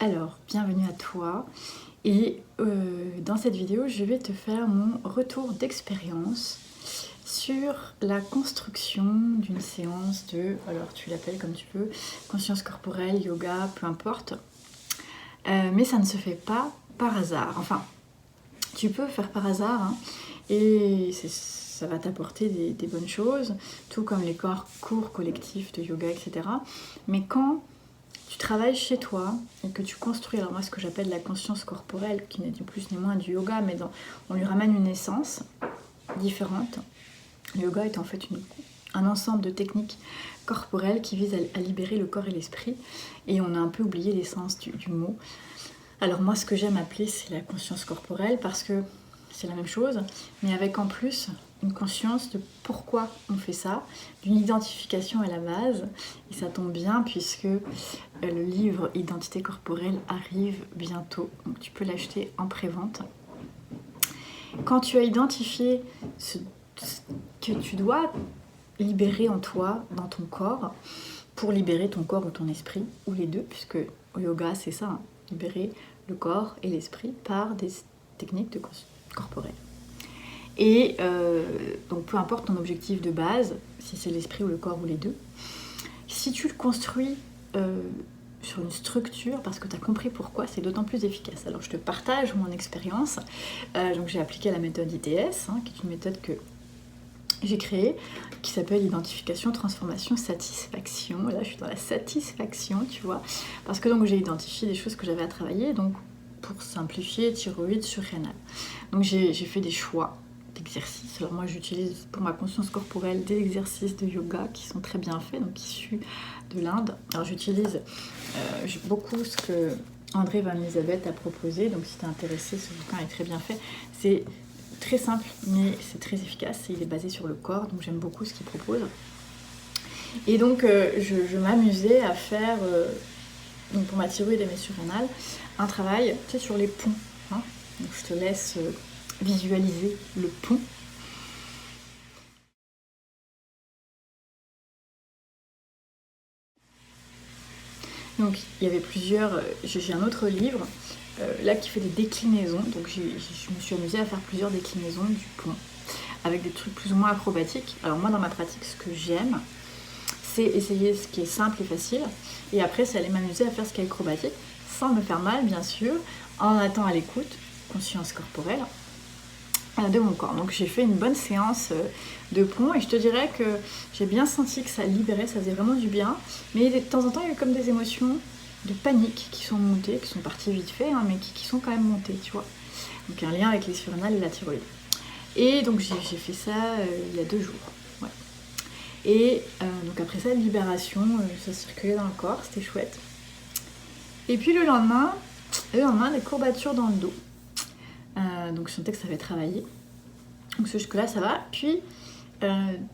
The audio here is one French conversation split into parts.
Alors, bienvenue à toi et dans cette vidéo, je vais te faire mon retour d'expérience sur la construction d'une séance de, alors tu l'appelles comme tu veux, conscience corporelle, yoga, peu importe. Mais ça ne se fait pas par hasard. Enfin, tu peux faire par hasard hein, et ça va t'apporter des bonnes choses, tout comme les cours collectifs de yoga, etc. Mais quand tu travailles chez toi et que tu construis, alors moi ce que j'appelle la conscience corporelle, qui n'est ni plus ni moins du yoga, mais on lui ramène une essence différente. Le yoga est en fait un ensemble de techniques corporelles qui visent à libérer le corps et l'esprit, et on a un peu oublié l'essence du mot. Alors moi ce que j'aime appeler c'est la conscience corporelle parce que c'est la même chose, mais avec en plus une conscience de pourquoi on fait ça, d'une identification à la base, et ça tombe bien puisque le livre Identité corporelle arrive bientôt, donc tu peux l'acheter en pré-vente. Quand tu as identifié ce que tu dois libérer en toi, dans ton corps, pour libérer ton corps ou ton esprit, ou les deux, puisque au yoga c'est ça, hein, libérer le corps et l'esprit par des techniques de corporelles. Et donc peu importe ton objectif de base, si c'est l'esprit ou le corps ou les deux, si tu le construis sur une structure, parce que tu as compris pourquoi, c'est d'autant plus efficace. Alors je te partage mon expérience. Donc j'ai appliqué la méthode ITS, hein, qui est une méthode que j'ai créée, qui s'appelle Identification, Transformation, Satisfaction. Et là je suis dans la satisfaction, tu vois, parce que donc j'ai identifié des choses que j'avais à travailler, donc pour simplifier, thyroïde, surrénal. Donc j'ai fait des choix d'exercices. Alors moi j'utilise pour ma conscience corporelle des exercices de yoga qui sont très bien faits, donc issus de l'Inde. Alors j'utilise beaucoup ce que André Van Elisabeth a proposé, donc si tu es intéressé, ce bouquin est très bien fait. C'est très simple mais c'est très efficace, il est basé sur le corps, donc j'aime beaucoup ce qu'il propose. Et donc je m'amusais à faire, donc pour ma thyroïde et mes surrénales, un travail sur les ponts. Hein. Donc je te laisse visualiser le pont. Donc il y avait plusieurs, j'ai un autre livre là qui fait des déclinaisons, donc je me suis amusée à faire plusieurs déclinaisons du pont avec des trucs plus ou moins acrobatiques. Alors moi dans ma pratique ce que j'aime c'est essayer ce qui est simple et facile, et après c'est aller m'amuser à faire ce qui est acrobatique sans me faire mal bien sûr, en étant à l'écoute, conscience corporelle de mon corps. Donc j'ai fait une bonne séance de pont et je te dirais que j'ai bien senti que ça libérait, ça faisait vraiment du bien, mais de temps en temps il y a eu comme des émotions de panique qui sont montées, qui sont parties vite fait, hein, mais qui sont quand même montées, tu vois. Donc un lien avec les surrénales et la thyroïde. Et donc j'ai fait ça il y a 2 jours. Ouais. Et donc après ça, libération, ça circulait dans le corps, c'était chouette. Et puis le lendemain, des courbatures dans le dos. Donc je sentais que ça avait travaillé. Donc jusque-là, ça va. Puis,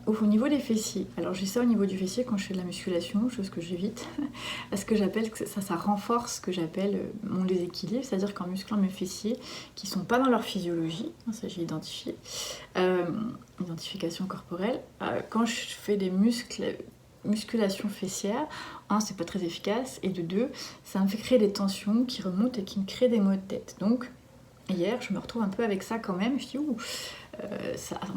au niveau des fessiers. Alors j'ai ça au niveau du fessier quand je fais de la musculation, chose que j'évite. Parce que j'appelle ça renforce ce que j'appelle mon déséquilibre. C'est-à-dire qu'en musclant mes fessiers, qui ne sont pas dans leur physiologie, ça j'ai identifié, identification corporelle, quand je fais des musculation fessière, c'est pas très efficace, et de 2, ça me fait créer des tensions qui remontent et qui me créent des maux de tête. Donc hier, je me retrouve un peu avec ça quand même. Je dis, on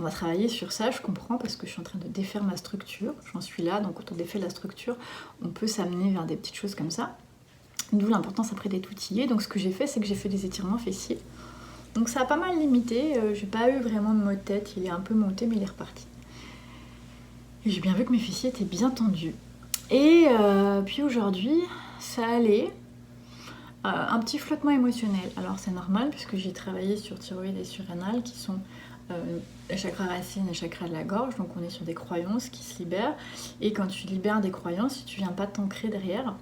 va travailler sur ça, je comprends, parce que je suis en train de défaire ma structure. J'en suis là, donc quand on défait la structure, on peut s'amener vers des petites choses comme ça. D'où l'importance après d'être outillé. Donc ce que j'ai fait, c'est que j'ai fait des étirements fessiers. Donc ça a pas mal limité, j'ai pas eu vraiment de maux de tête, il est un peu monté, mais il est reparti. Et j'ai bien vu que mes fessiers étaient bien tendus. Et puis aujourd'hui, ça allait. Un petit flottement émotionnel. Alors c'est normal puisque j'ai travaillé sur thyroïde et surrénale qui sont la chakra racine et chakra de la gorge, donc on est sur des croyances qui se libèrent, et quand tu libères des croyances, si tu viens pas t'ancrer derrière,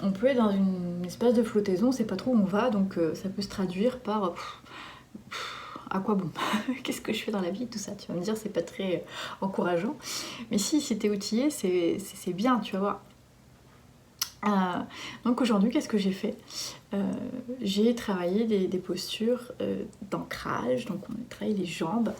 on peut être dans une espèce de flottaison, on sait pas trop où on va, donc ça peut se traduire par à quoi bon qu'est-ce que je fais dans la vie, tout ça. Tu vas me dire c'est pas très encourageant, mais si t'es outillé, c'est bien, tu vas voir. Donc aujourd'hui, qu'est-ce que j'ai fait ? j'ai travaillé des postures d'ancrage, donc on a travaillé les jambes,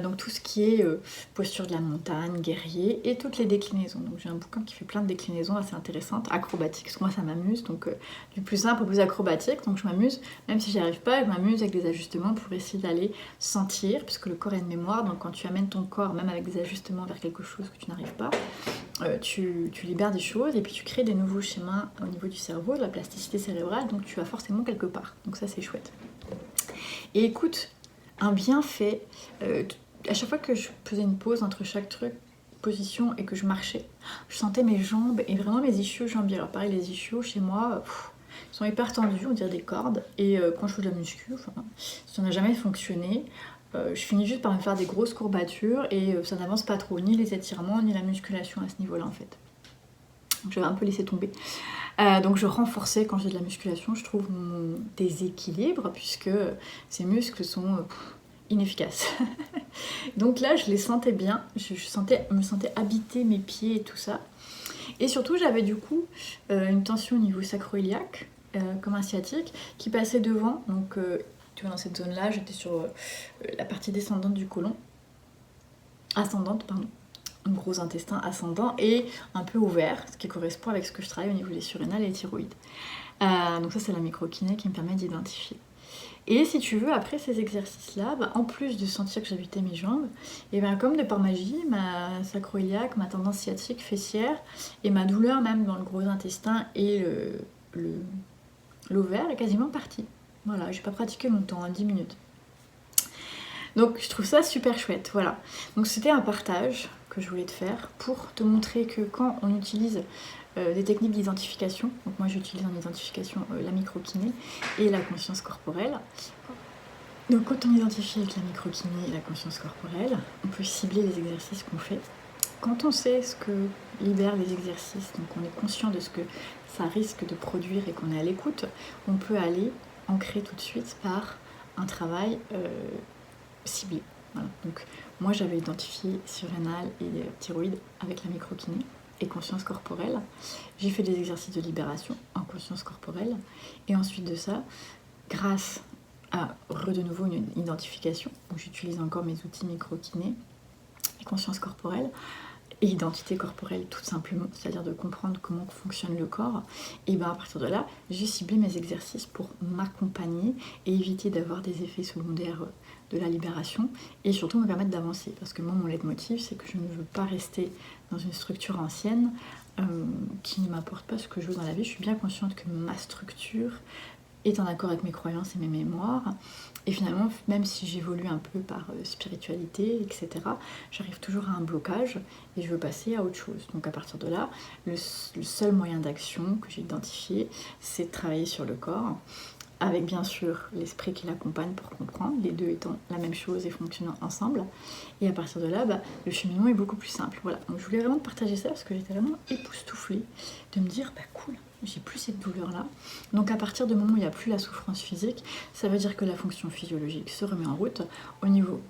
donc tout ce qui est posture de la montagne, guerrier, et toutes les déclinaisons. Donc j'ai un bouquin qui fait plein de déclinaisons assez intéressantes, acrobatiques, parce que moi ça m'amuse, donc du plus simple au plus acrobatique, donc je m'amuse, même si j'y arrive pas, je m'amuse avec des ajustements pour essayer d'aller sentir, puisque le corps est une mémoire, donc quand tu amènes ton corps, même avec des ajustements vers quelque chose que tu n'arrives pas, tu libères des choses et puis tu crées des nouveaux schémas au niveau du cerveau, de la plasticité cérébrale, donc tu vas forcément quelque part. Donc ça c'est chouette. Et écoute, un bienfait, à chaque fois que je faisais une pause entre chaque position et que je marchais, je sentais mes jambes et vraiment mes ischios jambiers. Alors pareil, les ischios chez moi, ils sont hyper tendus, on dirait des cordes. Et quand je fais de la muscu, ça n'a jamais fonctionné. Je finis juste par me faire des grosses courbatures et ça n'avance pas trop, ni les étirements, ni la musculation à ce niveau-là en fait. Donc j'avais un peu laissé tomber. Donc je renforçais quand j'ai de la musculation, je trouve mon déséquilibre puisque ces muscles sont inefficaces. Donc là je les sentais bien, me sentais habiter mes pieds et tout ça. Et surtout j'avais du coup une tension au niveau sacro-iliaque, comme un sciatique, qui passait devant. Donc tu vois, dans cette zone-là, j'étais sur la partie descendante du côlon. Ascendante, pardon. Un gros intestin ascendant et un peu ouvert, ce qui correspond avec ce que je travaille au niveau des surrénales et des thyroïdes. Donc ça, c'est la microkiné qui me permet d'identifier. Et si tu veux, après ces exercices-là, en plus de sentir que j'habitais mes jambes, et comme de par magie, ma sacro-iliaque, ma tendance sciatique fessière et ma douleur même dans le gros intestin et l'ovaire est quasiment partie. Voilà, j'ai pas pratiqué longtemps, 10 minutes. Donc je trouve ça super chouette, voilà. Donc c'était un partage que je voulais te faire pour te montrer que quand on utilise des techniques d'identification, donc moi j'utilise en identification la microkiné et la conscience corporelle. Donc quand on identifie avec la microkiné et la conscience corporelle, on peut cibler les exercices qu'on fait. Quand on sait ce que libèrent les exercices, donc on est conscient de ce que ça risque de produire et qu'on est à l'écoute, on peut aller ancrer tout de suite par un travail ciblé. Voilà. Donc moi j'avais identifié surrénal et thyroïde avec la microkiné et conscience corporelle. J'ai fait des exercices de libération en conscience corporelle et ensuite de ça, grâce à de nouveau une identification, où j'utilise encore mes outils microkiné et conscience corporelle, et identité corporelle tout simplement, c'est-à-dire de comprendre comment fonctionne le corps, et à partir de là, j'ai ciblé mes exercices pour m'accompagner et éviter d'avoir des effets secondaires de la libération, et surtout me permettre d'avancer, parce que moi mon leitmotiv c'est que je ne veux pas rester dans une structure ancienne qui ne m'apporte pas ce que je veux dans la vie. Je suis bien consciente que ma structure est en accord avec mes croyances et mes mémoires. Et finalement, même si j'évolue un peu par spiritualité, etc., j'arrive toujours à un blocage et je veux passer à autre chose. Donc à partir de là, le seul moyen d'action que j'ai identifié, c'est de travailler sur le corps, avec bien sûr l'esprit qui l'accompagne pour comprendre, les deux étant la même chose et fonctionnant ensemble. Et à partir de là, le cheminement est beaucoup plus simple. Voilà. Donc je voulais vraiment te partager ça parce que j'étais vraiment époustouflée de me dire, cool, j'ai plus cette douleur-là. Donc à partir du moment où il n'y a plus la souffrance physique, ça veut dire que la fonction physiologique se remet en route au niveau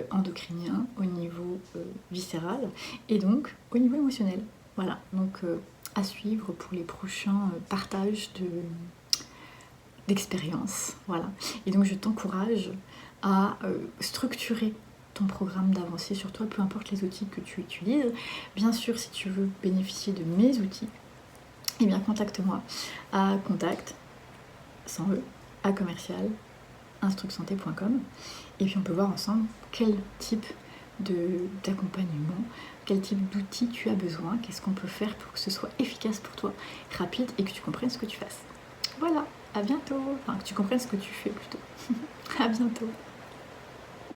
endocrinien, au niveau viscéral et donc au niveau émotionnel. Voilà, donc à suivre pour les prochains partages d'expériences. Voilà. Et donc je t'encourage à structurer ton programme d'avancée sur toi, peu importe les outils que tu utilises. Bien sûr, si tu veux bénéficier de mes outils, eh bien contacte-moi à contact, sans E, à commercial, instrucsanté.com, et puis on peut voir ensemble quel type d'accompagnement, quel type d'outils tu as besoin, qu'est-ce qu'on peut faire pour que ce soit efficace pour toi, rapide, et que tu comprennes ce que tu fasses. Voilà, à bientôt, enfin que tu comprennes ce que tu fais plutôt. À bientôt.